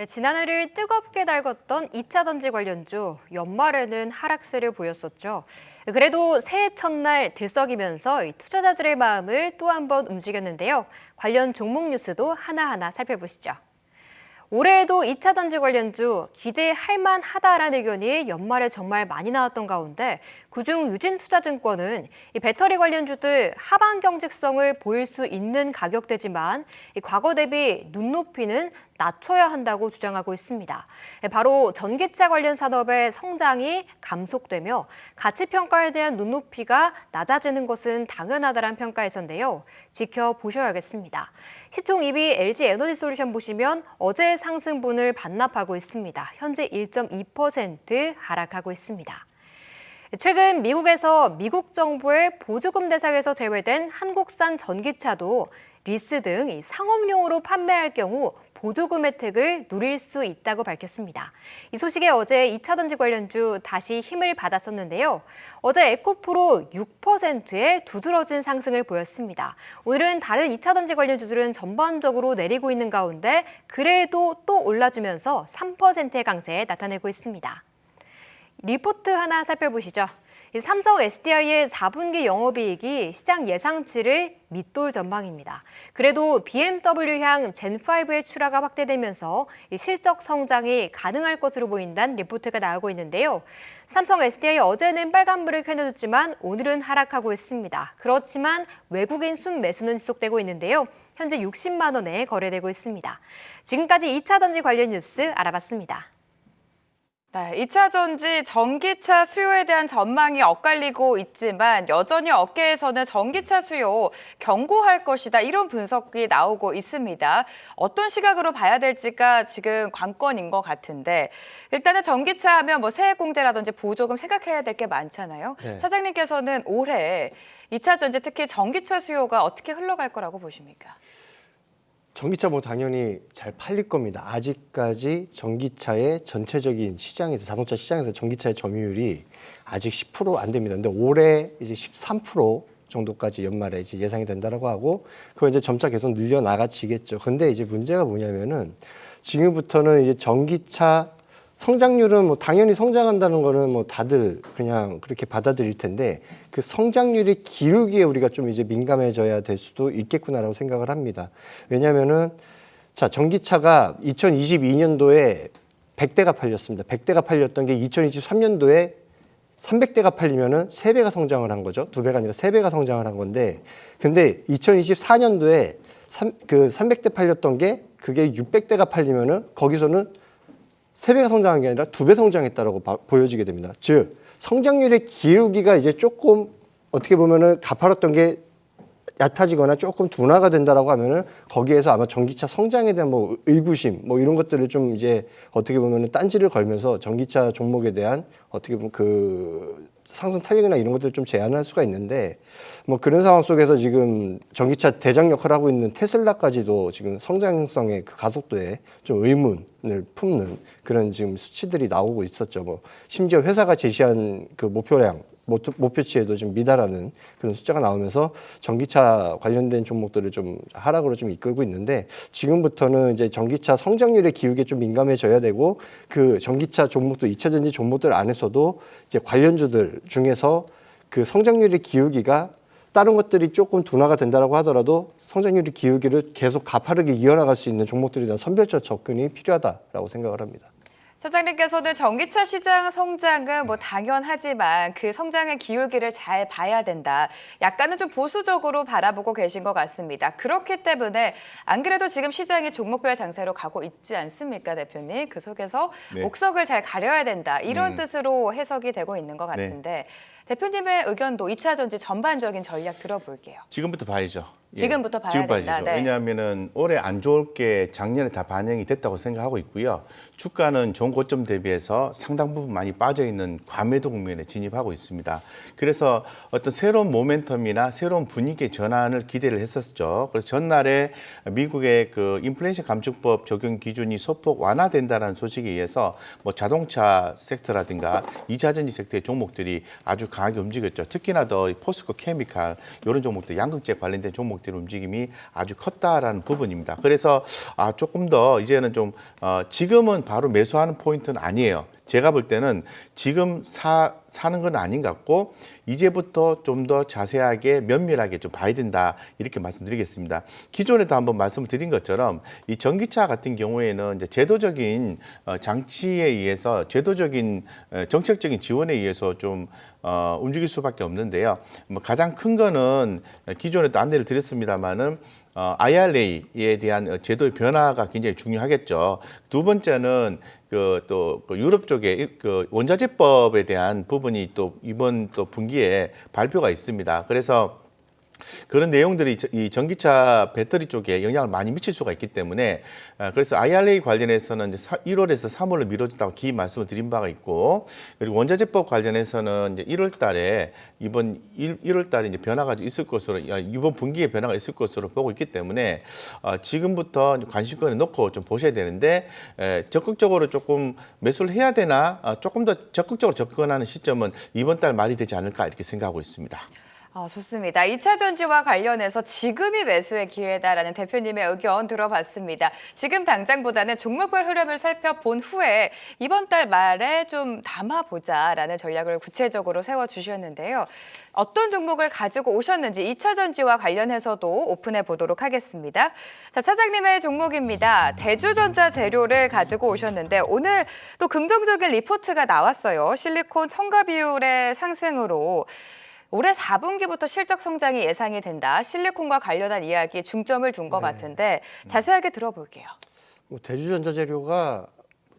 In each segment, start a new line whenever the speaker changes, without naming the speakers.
네, 지난해를 뜨겁게 달궜던 2차 전지 관련주, 연말에는 하락세를 보였었죠. 그래도 새해 첫날 들썩이면서 투자자들의 마음을 또 한 번 움직였는데요. 관련 종목 뉴스도 하나하나 살펴보시죠. 올해에도 2차 전지 관련주 기대할 만하다라는 의견이 연말에 정말 많이 나왔던 가운데 그중 유진투자증권은 이 배터리 관련주들 하반 경직성을 보일 수 있는 가격대지만 과거 대비 눈높이는 낮춰야 한다고 주장하고 있습니다. 바로 전기차 관련 산업의 성장이 감속되며 가치평가에 대한 눈높이가 낮아지는 것은 당연하다는 평가에서인데요. 지켜보셔야겠습니다. 시총 2위 LG에너지솔루션 보시면 어제의 상승분을 반납하고 있습니다. 현재 1.2% 하락하고 있습니다. 최근 미국에서 미국 정부의 보조금 대상에서 제외된 한국산 전기차도 리스 등 상업용으로 판매할 경우 보조금 혜택을 누릴 수 있다고 밝혔습니다. 이 소식에 어제 2차 전지 관련주 다시 힘을 받았었는데요. 어제 에코프로 6%의 두드러진 상승을 보였습니다. 오늘은 다른 2차 전지 관련주들은 전반적으로 내리고 있는 가운데 그래도 또 올라주면서 3%의 강세 나타내고 있습니다. 리포트 하나 살펴보시죠. 삼성 SDI의 4분기 영업이익이 시장 예상치를 밑돌 전망입니다. 그래도 BMW향 젠5의 출하가 확대되면서 실적 성장이 가능할 것으로 보인다는 리포트가 나오고 있는데요. 삼성 SDI 어제는 빨간불을 켜내줬지만 오늘은 하락하고 있습니다. 그렇지만 외국인 순매수는 지속되고 있는데요. 현재 60만 원에 거래되고 있습니다. 지금까지 2차 전지 관련 뉴스 알아봤습니다.
네, 2차 전지 전기차 수요에 대한 전망이 엇갈리고 있지만 여전히 업계에서는 전기차 수요 견고할 것이다 이런 분석이 나오고 있습니다. 어떤 시각으로 봐야 될지가 지금 관건인 것 같은데 일단은 전기차 하면 뭐 세액공제라든지 보조금 생각해야 될 게 많잖아요.
네.
차장님께서는 올해 2차 전지 특히 전기차 수요가 어떻게 흘러갈 거라고 보십니까?
전기차 뭐 당연히 잘 팔릴 겁니다. 아직까지 전기차의 전체적인 시장에서 자동차 시장에서 전기차의 점유율이 아직 10% 안 됩니다. 근데 올해 이제 13% 정도까지 연말에 이제 예상이 된다라고 하고 그거 이제 점차 계속 늘려 나가지겠죠. 근데 이제 문제가 뭐냐면은 지금부터는 이제 전기차 성장률은 뭐 당연히 성장한다는 거는 뭐 다들 그냥 그렇게 받아들일 텐데 그 성장률의 기울기에 우리가 좀 이제 민감해져야 될 수도 있겠구나라고 생각을 합니다. 왜냐면은 자, 전기차가 2022년도에 100대가 팔렸습니다. 100대가 팔렸던 게 2023년도에 300대가 팔리면은 3배가 성장을 한 거죠. 2배가 아니라 3배가 성장을 한 건데 근데 2024년도에 300대 팔렸던 게 그게 600대가 팔리면은 거기서는 3배가 성장한 게 아니라 2배 성장했다라고 보여지게 됩니다. 즉 성장률의 기울기가 이제 조금 어떻게 보면은 가파랐던 게 얕아지거나 조금 둔화가 된다라고 하면은 거기에서 아마 전기차 성장에 대한 뭐 의구심 뭐 이런 것들을 좀 이제 어떻게 보면은 딴지를 걸면서 전기차 종목에 대한 어떻게 보면 그 상승 탄력이나 이런 것들을 좀 제한을 할 수가 있는데 뭐 그런 상황 속에서 지금 전기차 대장 역할을 하고 있는 테슬라까지도 지금 성장성의 그 가속도에 좀 의문을 품는 그런 지금 수치들이 나오고 있었죠. 뭐 심지어 회사가 제시한 그 목표치에도 좀 미달하는 그런 숫자가 나오면서 전기차 관련된 종목들을 좀 하락으로 좀 이끌고 있는데 지금부터는 이제 전기차 성장률의 기울기에 좀 민감해져야 되고 그 전기차 종목들 2차 전지 종목들 안에서도 이제 관련주들 중에서 그 성장률의 기울기가 다른 것들이 조금 둔화가 된다라고 하더라도 성장률의 기울기를 계속 가파르게 이어나갈 수 있는 종목들에 대한 선별적 접근이 필요하다라고 생각을 합니다.
차장님께서는 전기차 시장 성장은 뭐 당연하지만 그 성장의 기울기를 잘 봐야 된다. 약간은 좀 보수적으로 바라보고 계신 것 같습니다. 그렇기 때문에 안 그래도 지금 시장이 종목별 장세로 가고 있지 않습니까, 대표님? 그 속에서
네.
옥석을 잘 가려야 된다. 이런 뜻으로 해석이 되고 있는 것 같은데 대표님의 의견도 2차 전지 전반적인 전략 들어볼게요.
지금부터 봐야죠.
지금부터 봐야
지금
된다.
봐야죠.
네.
왜냐하면은 올해 안 좋을 게 작년에 다 반영이 됐다고 생각하고 있고요. 주가는 전 고점 대비해서 상당 부분 많이 빠져 있는 과매도 국면에 진입하고 있습니다. 그래서 어떤 새로운 모멘텀이나 새로운 분위기의 전환을 기대를 했었죠. 그래서 전날에 미국의 그 인플레이션 감축법 적용 기준이 소폭 완화된다는 소식에 의해서 뭐 자동차 섹터라든가 2차 전지 섹터의 종목들이 아주 강하게 움직였죠. 특히나 더 포스코 케미칼 이런 종목들, 양극재 관련된 종목들의 움직임이 아주 컸다라는 부분입니다. 그래서 조금 더 이제는 좀 지금은 바로 매수하는 포인트는 아니에요. 제가 볼 때는 지금 사는 건 아닌 것 같고 이제부터 좀 더 자세하게 면밀하게 좀 봐야 된다 이렇게 말씀드리겠습니다. 기존에도 한번 말씀을 드린 것처럼 이 전기차 같은 경우에는 이제 제도적인 장치에 의해서 제도적인 정책적인 지원에 의해서 좀 움직일 수밖에 없는데요. 뭐 가장 큰 거는 기존에도 안내를 드렸습니다마는 IRA에 대한 제도의 변화가 굉장히 중요하겠죠. 두 번째는 또 유럽 쪽에 그 원자재법에 대한 부분이 또 이번 또 분기에 발표가 있습니다. 그래서 그런 내용들이 이 전기차 배터리 쪽에 영향을 많이 미칠 수가 있기 때문에 그래서 IRA 관련해서는 이제 1월에서 3월로 미뤄진다고 기 말씀을 드린 바가 있고 그리고 원자재법 관련해서는 이제 1월 달에 이번 1월 달에 이제 변화가 있을 것으로 이번 분기에 변화가 있을 것으로 보고 있기 때문에 지금부터 관심권을 놓고 좀 보셔야 되는데 적극적으로 조금 매수를 해야 되나 조금 더 적극적으로 접근하는 시점은 이번 달 말이 되지 않을까 이렇게 생각하고 있습니다.
좋습니다. 2차 전지와 관련해서 지금이 매수의 기회다라는 대표님의 의견 들어봤습니다. 지금 당장보다는 종목별 흐름을 살펴본 후에 이번 달 말에 좀 담아보자라는 전략을 구체적으로 세워주셨는데요. 어떤 종목을 가지고 오셨는지 2차 전지와 관련해서도 오픈해 보도록 하겠습니다. 자, 차장님의 종목입니다. 대주전자 재료를 가지고 오셨는데 오늘 또 긍정적인 리포트가 나왔어요. 실리콘 첨가 비율의 상승으로 올해 4분기부터 실적 성장이 예상이 된다. 실리콘과 관련한 이야기 중점을 둔 것 같은데 자세하게 들어볼게요.
뭐 대주전자 재료가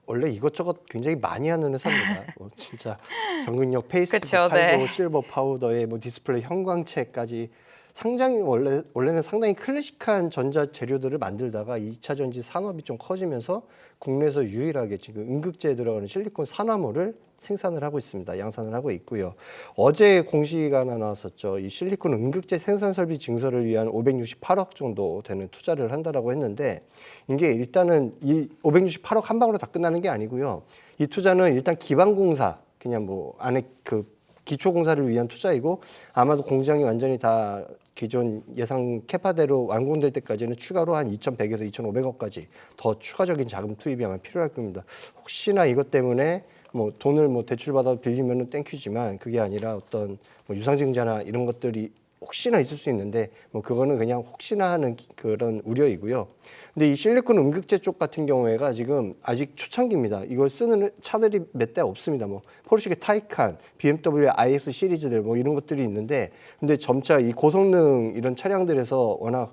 원래 이것저것 굉장히 많이 하는 회사입니다. 뭐 진짜 전극력 페이스트
그쵸,
팔고
네.
실버 파우더에 뭐 디스플레이 형광체까지 상당히 원래는 상당히 클래식한 전자 재료들을 만들다가 2차 전지 산업이 좀 커지면서 국내에서 유일하게 지금 음극재에 들어가는 실리콘 산화물을 생산을 하고 있습니다. 양산을 하고 있고요. 어제 공시가 하나 나왔었죠. 이 실리콘 음극재 생산 설비 증설을 위한 568억 정도 되는 투자를 한다라고 했는데 이게 일단은 이 568억 한 방으로 다 끝나는 게 아니고요. 이 투자는 일단 기반공사 그냥 뭐 안에 그 기초공사를 위한 투자이고 아마도 공장이 완전히 다 기존 예상 캐파대로 완공될 때까지는 추가로 한 2,100에서 2,500억까지 더 추가적인 자금 투입이 아마 필요할 겁니다. 혹시나 이것 때문에 뭐 돈을 뭐 대출받아 빌리면은 땡큐지만 그게 아니라 어떤 뭐 유상증자나 이런 것들이 혹시나 있을 수 있는데 뭐 그거는 그냥 혹시나 하는 그런 우려이고요. 근데 이 실리콘 음극재 쪽 같은 경우에가 지금 아직 초창기입니다. 이걸 쓰는 차들이 몇 대 없습니다. 뭐 포르쉐 타이칸, BMW iX 시리즈들 뭐 이런 것들이 있는데 근데 점차 이 고성능 이런 차량들에서 워낙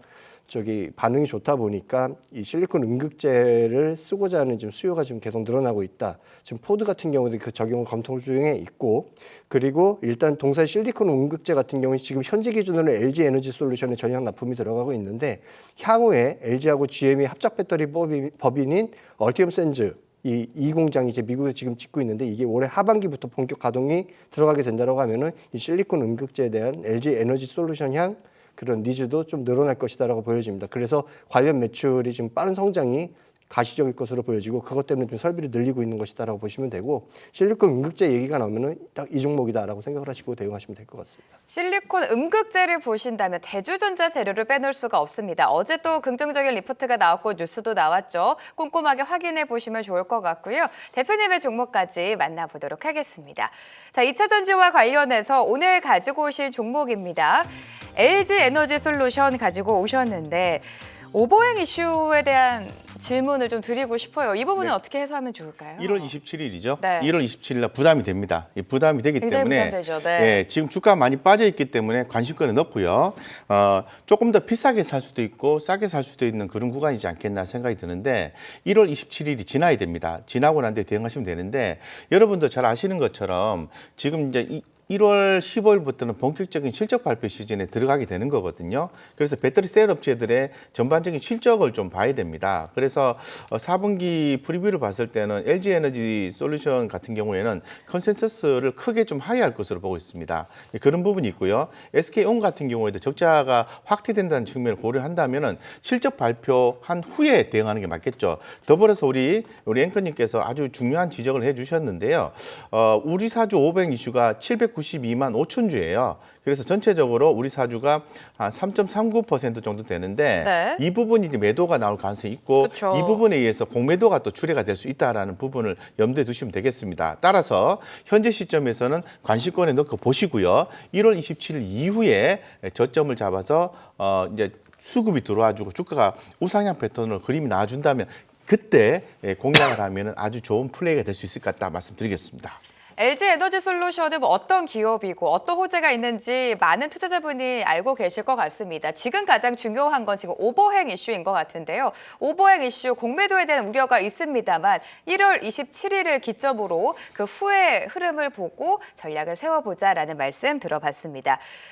반응이 좋다 보니까 이 실리콘 음극재를 쓰고자 하는 지금 수요가 지금 계속 늘어나고 있다. 지금 포드 같은 경우도 그 적용 검토 중에 있고 그리고 일단 동사 실리콘 음극재 같은 경우는 지금 현재 기준으로 LG 에너지 솔루션에 전량 납품이 들어가고 있는데 향후에 LG하고 GM이 합작 배터리 법인인 얼티엄 샌즈 이 공장이 이제 미국에 지금 짓고 있는데 이게 올해 하반기부터 본격 가동이 들어가게 된다고 하면은 이 실리콘 음극재에 대한 LG 에너지 솔루션 향 그런 니즈도 좀 늘어날 것이다라고 보여집니다. 그래서 관련 매출이 지금 빠른 성장이 가시적일 것으로 보여지고 그것 때문에 좀 설비를 늘리고 있는 것이다라고 보시면 되고 실리콘 음극재 얘기가 나오면은 딱 이 종목이다라고 생각을 하시고 대응하시면 될 것 같습니다.
실리콘 음극재를 보신다면 대주전자 재료를 빼놓을 수가 없습니다. 어제 또 긍정적인 리포트가 나왔고 뉴스도 나왔죠. 꼼꼼하게 확인해 보시면 좋을 것 같고요. 대표님의 종목까지 만나보도록 하겠습니다. 자, 2차 전지와 관련해서 오늘 가지고 오신 종목입니다. LG 에너지 솔루션 가지고 오셨는데 오버행 이슈에 대한 질문을 좀 드리고 싶어요. 이 부분은 어떻게 해소하면 좋을까요?
1월 27일이죠.
네.
1월 27일 날 부담이 됩니다. 부담이 되기
굉장히
때문에
부담되죠. 네.
지금 주가 많이 빠져 있기 때문에 관심권을 넣고요. 조금 더 비싸게 살 수도 있고 싸게 살 수도 있는 그런 구간이지 않겠나 생각이 드는데 1월 27일이 지나야 됩니다. 지나고 난 뒤에 대응하시면 되는데 여러분도 잘 아시는 것처럼 지금 이제 1월 15일부터는 본격적인 실적 발표 시즌에 들어가게 되는 거거든요. 그래서 배터리 셀 업체들의 전반적인 실적을 좀 봐야 됩니다. 그래서 4분기 프리뷰를 봤을 때는 LG 에너지 솔루션 같은 경우에는 컨센서스를 크게 좀 하회할 것으로 보고 있습니다. 그런 부분이 있고요. SK온 같은 경우에도 적자가 확대된다는 측면을 고려한다면은 실적 발표한 후에 대응하는 게 맞겠죠. 더불어서 우리 앵커님께서 아주 중요한 지적을 해주셨는데요. 우리 사주 500 이슈가 790 292만 5천 주예요. 그래서 전체적으로 우리 사주가 한 3.39% 정도 되는데
네.
이 부분이 이제 매도가 나올 가능성이 있고
그렇죠.
이 부분에 의해서 공매도가 또 출회가 될 수 있다라는 부분을 염두에 두시면 되겠습니다. 따라서 현재 시점에서는 관심권에 넣고 보시고요. 1월 27일 이후에 저점을 잡아서 이제 수급이 들어와주고 주가가 우상향 패턴으로 그림이 나와준다면 그때 공략을 하면 아주 좋은 플레이가 될 수 있을 것 같다 말씀드리겠습니다.
LG에너지솔루션은 뭐 어떤 기업이고 어떤 호재가 있는지 많은 투자자분이 알고 계실 것 같습니다. 지금 가장 중요한 건 지금 오버행 이슈인 것 같은데요. 오버행 이슈 공매도에 대한 우려가 있습니다만 1월 27일을 기점으로 그 후의 흐름을 보고 전략을 세워보자라는 말씀 들어봤습니다.